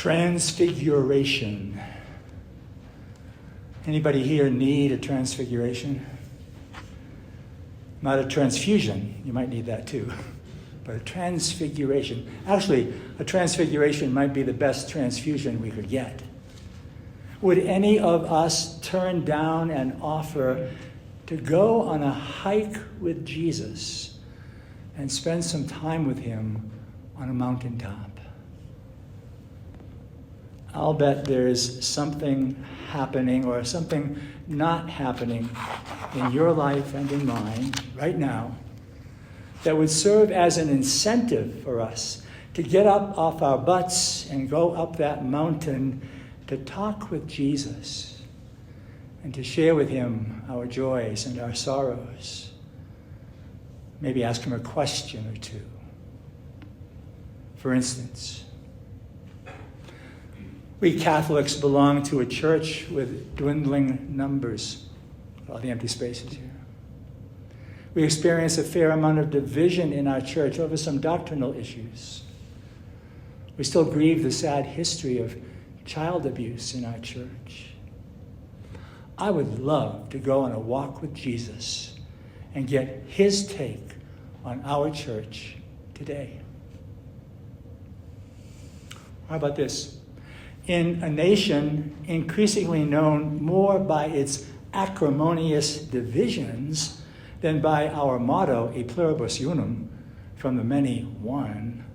Transfiguration. Anybody here need a transfiguration? Not a transfusion. You might need that too. But a transfiguration. Actually, a transfiguration might be the best transfusion we could get. Would any of us turn down an offer to go on a hike with Jesus and spend some time with him on a mountaintop? I'll bet there's something happening or something not happening in your life and in mine right now that would serve as an incentive for us to get up off our butts and go up that mountain to talk with Jesus and to share with him our joys and our sorrows. Maybe ask him a question or two. For instance, we Catholics belong to a church with dwindling numbers. All the empty spaces here. We experience a fair amount of division in our church over some doctrinal issues. We still grieve the sad history of child abuse in our church. I would love to go on a walk with Jesus and get his take on our church today. How about this? In a nation increasingly known more by its acrimonious divisions than by our motto, E pluribus unum, from the many one,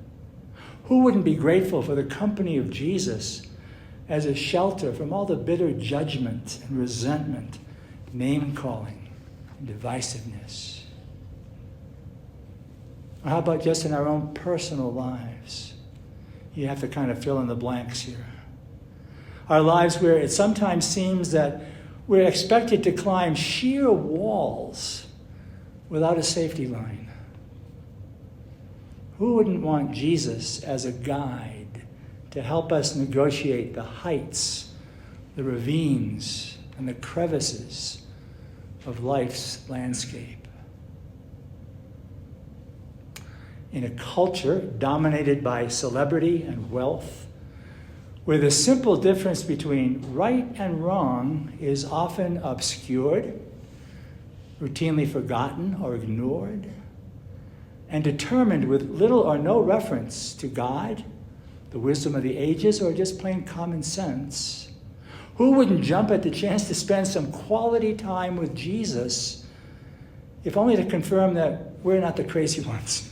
who wouldn't be grateful for the company of Jesus as a shelter from all the bitter judgment and resentment, name-calling, and divisiveness? Or how about just in our own personal lives? You have to kind of fill in the blanks here. Our lives where it sometimes seems that we're expected to climb sheer walls without a safety line. Who wouldn't want Jesus as a guide to help us negotiate the heights, the ravines, and the crevices of life's landscape? In a culture dominated by celebrity and wealth, where the simple difference between right and wrong is often obscured, routinely forgotten or ignored, and determined with little or no reference to God, the wisdom of the ages, or just plain common sense, who wouldn't jump at the chance to spend some quality time with Jesus, if only to confirm that we're not the crazy ones?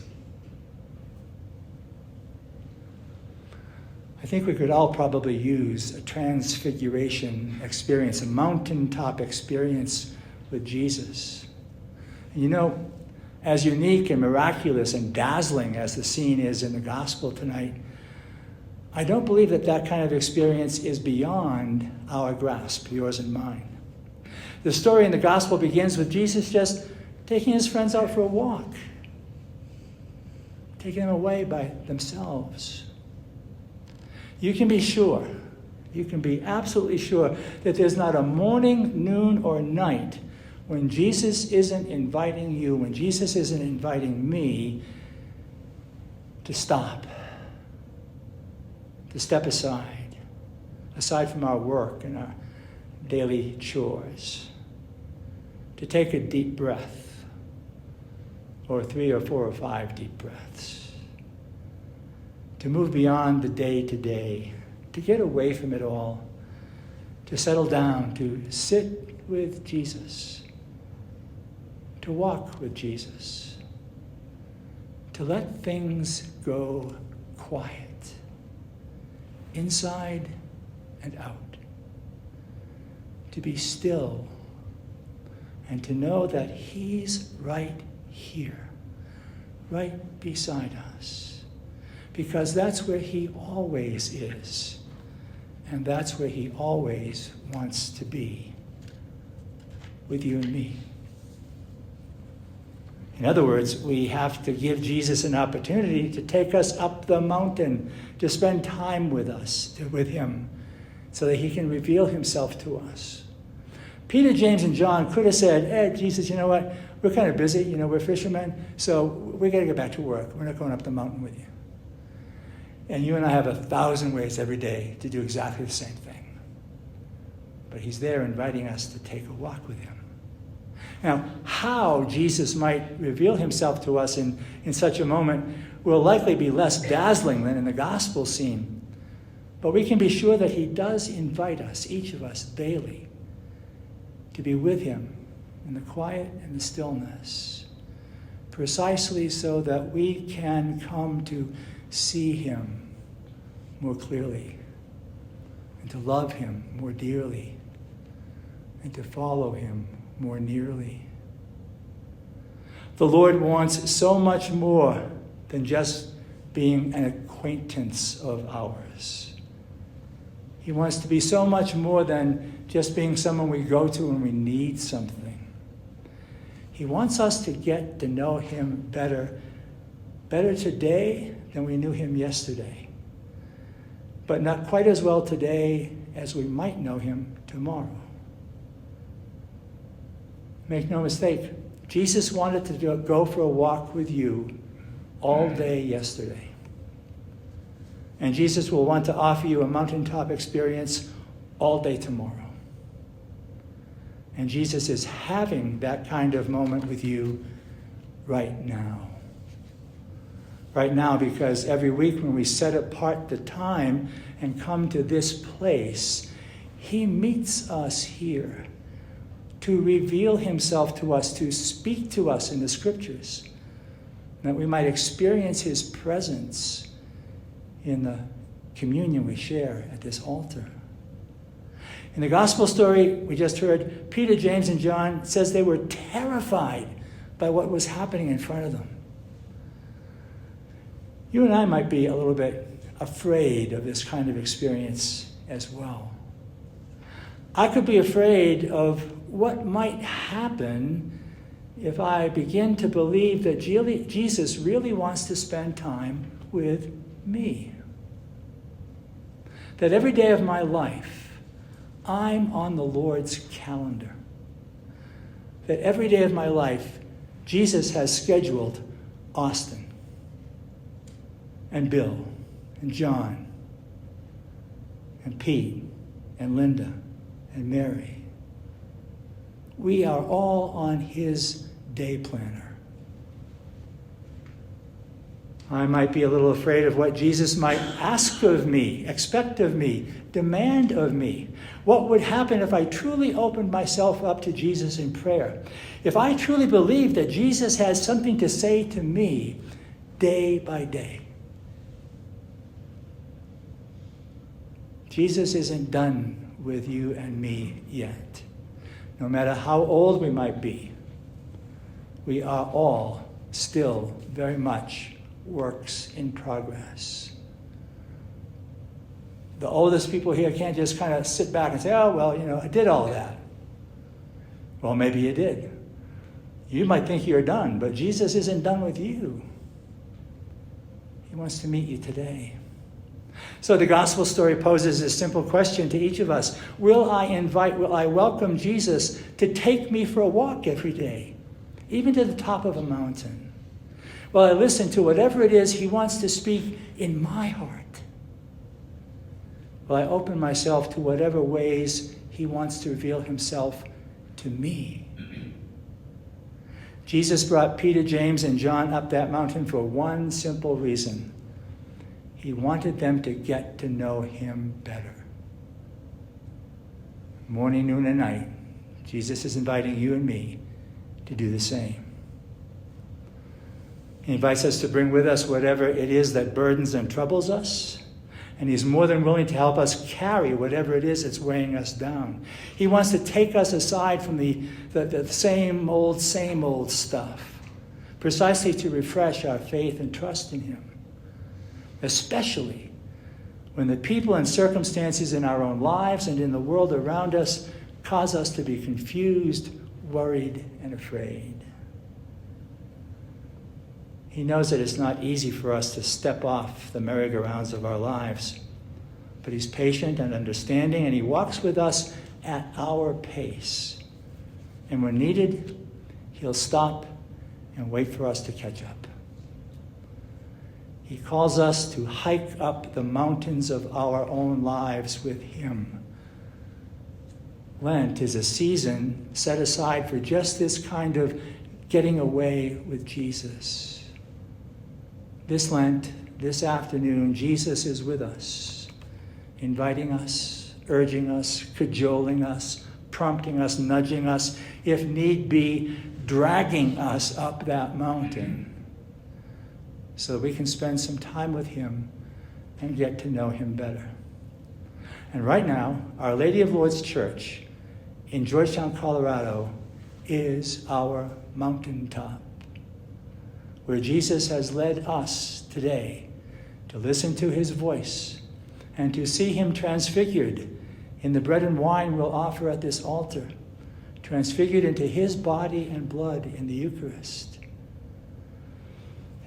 I think we could all probably use a transfiguration experience, a mountaintop experience with Jesus. And you know, as unique and miraculous and dazzling as the scene is in the gospel tonight, I don't believe that that kind of experience is beyond our grasp, yours and mine. The story in the gospel begins with Jesus just taking his friends out for a walk, taking them away by themselves. You can be sure, you can be absolutely sure that there's not a morning, noon, or night when Jesus isn't inviting you, when Jesus isn't inviting me to stop, to step aside from our work and our daily chores, to take a deep breath, or 3 or 4 or 5 deep breaths, to move beyond the day-to-day, to get away from it all, to settle down, to sit with Jesus, to walk with Jesus, to let things go quiet, inside and out, to be still, and to know that he's right here, right beside us. Because that's where he always is. And that's where he always wants to be. With you and me. In other words, we have to give Jesus an opportunity to take us up the mountain, to spend time with us, with him, so that he can reveal himself to us. Peter, James, and John could have said, hey, Jesus, you know what? We're kind of busy. We're fishermen, so we got to get back to work. We're not going up the mountain with you. And you and I have 1,000 ways every day to do exactly the same thing. But he's there inviting us to take a walk with him. Now, how Jesus might reveal himself to us in such a moment will likely be less dazzling than in the gospel scene. But we can be sure that he does invite us, each of us, daily, to be with him in the quiet and the stillness, precisely so that we can come to see him more clearly, and to love him more dearly, and to follow him more nearly. The Lord wants so much more than just being an acquaintance of ours. He wants to be so much more than just being someone we go to when we need something. He wants us to get to know him better today than we knew him yesterday, but not quite as well today as we might know him tomorrow. Make no mistake, Jesus wanted to go for a walk with you all day yesterday. And Jesus will want to offer you a mountaintop experience all day tomorrow. And Jesus is having that kind of moment with you right now. Right now, because every week when we set apart the time and come to this place, he meets us here to reveal himself to us, to speak to us in the scriptures, that we might experience his presence in the communion we share at this altar. In the gospel story we just heard, Peter, James, and John says they were terrified by what was happening in front of them. You and I might be a little bit afraid of this kind of experience as well. I could be afraid of what might happen if I begin to believe that Jesus really wants to spend time with me. That every day of my life, I'm on the Lord's calendar. That every day of my life, Jesus has scheduled Austin and Bill and John and Pete and Linda and Mary. We are all on his day planner. I might be a little afraid of what Jesus might ask of me, expect of me, demand of me. What would happen if I truly opened myself up to Jesus in prayer? If I truly believed that Jesus has something to say to me day by day. Jesus isn't done with you and me yet. No matter how old we might be, we are all still very much works in progress. The oldest people here can't just kind of sit back and say, oh, well, I did all that. Well, maybe you did. You might think you're done, but Jesus isn't done with you. He wants to meet you today. So the gospel story poses a simple question to each of us. Will I welcome Jesus to take me for a walk every day, even to the top of a mountain? Will I listen to whatever it is he wants to speak in my heart? Will I open myself to whatever ways he wants to reveal himself to me? Jesus brought Peter, James, and John up that mountain for one simple reason. He wanted them to get to know him better. Morning, noon, and night, Jesus is inviting you and me to do the same. He invites us to bring with us whatever it is that burdens and troubles us, and he's more than willing to help us carry whatever it is that's weighing us down. He wants to take us aside from the same old stuff, precisely to refresh our faith and trust in him. Especially when the people and circumstances in our own lives and in the world around us cause us to be confused, worried, and afraid. He knows that it's not easy for us to step off the merry-go-rounds of our lives, but he's patient and understanding, and he walks with us at our pace. And when needed, he'll stop and wait for us to catch up. He calls us to hike up the mountains of our own lives with him. Lent is a season set aside for just this kind of getting away with Jesus. This Lent, this afternoon, Jesus is with us, inviting us, urging us, cajoling us, prompting us, nudging us, if need be, dragging us up that mountain so that we can spend some time with him and get to know him better. And right now, Our Lady of Lourdes Church in Georgetown, Colorado, is our mountaintop, where Jesus has led us today to listen to his voice and to see him transfigured in the bread and wine we'll offer at this altar, transfigured into his body and blood in the Eucharist.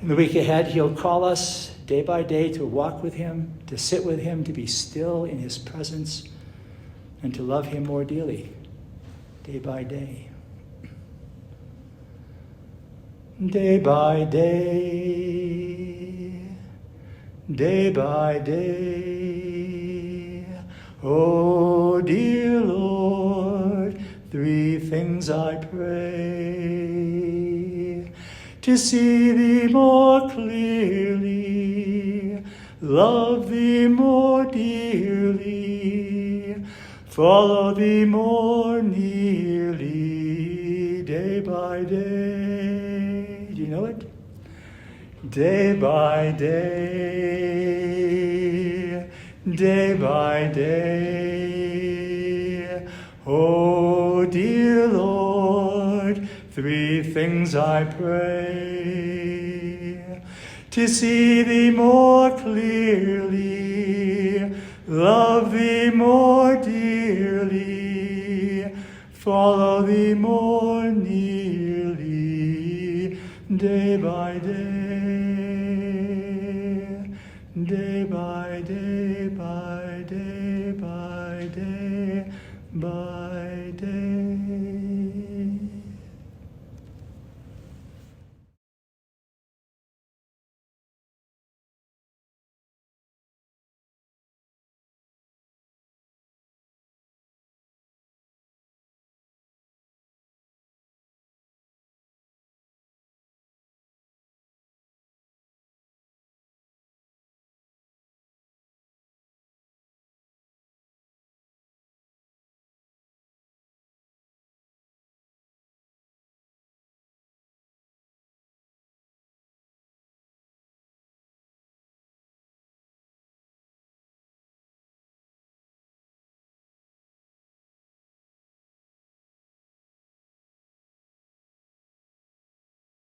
In the week ahead, he'll call us day by day to walk with him, to sit with him, to be still in his presence, and to love him more dearly, day by day. Day by day, day by day, oh dear Lord, three things I pray: to see thee more clearly, love thee more dearly, follow thee more nearly, day by day. Do you know it? Day by day, day by day, oh dear Lord, three things I pray: to see thee more clearly, love thee more dearly, follow thee more nearly, day by day, day by day, by day, by day, by